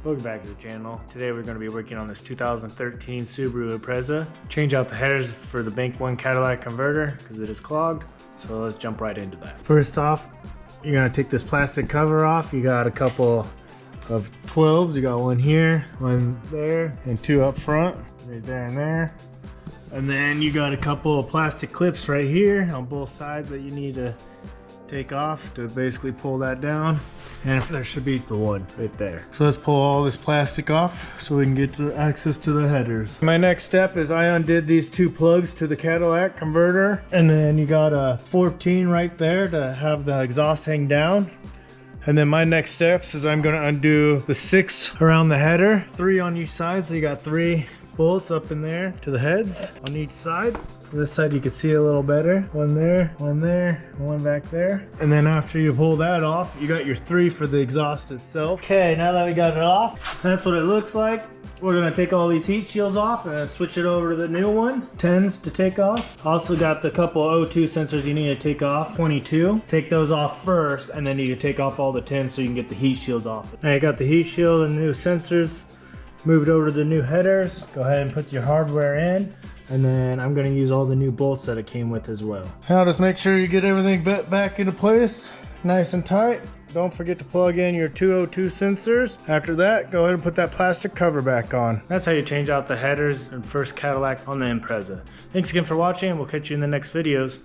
Welcome back to the channel. Today we're going to be working on this 2013 Subaru Impreza. Change out the headers for the Bank 1 Catalytic Converter because it is clogged. So let's jump right into that. First off, you're going to take this plastic cover off. You got a couple of 12s. You got one here, one there, and two up front, right there and there. And then you got a couple of plastic clips right here on both sides that you need to take off to basically pull that down. And there should be the one right there. So let's pull all this plastic off so we can get to access to the headers. My next step is I undid these two plugs to the Catalytic converter. And then you got a 14 right there to have the exhaust hang down. And then my next steps is I'm gonna undo the 6 around the header, 3 on each side. So you got 3 bolts up in there to the heads on each side. So this side you can see a little better. One there, one back there. And then after you pull that off, you got your 3 for the exhaust itself. Okay, now that we got it off, that's what it looks like. We're gonna take all these heat shields off and switch it over to the new one. 10s to take off. Also got the couple O2 sensors you need to take off, 22. Take those off first, and then you can take off all the 10s so you can get the heat shields off. Now you got the heat shield and the new sensors. Move it over to the new headers. Go ahead and put your hardware in. And then I'm gonna use all the new bolts that it came with as well. Now just make sure you get everything back into place, nice and tight. Don't forget to plug in your 202 sensors. After that, go ahead and put that plastic cover back on. That's how you change out the headers and first Cadillac on the Impreza. Thanks again for watching. We'll catch you in the next videos.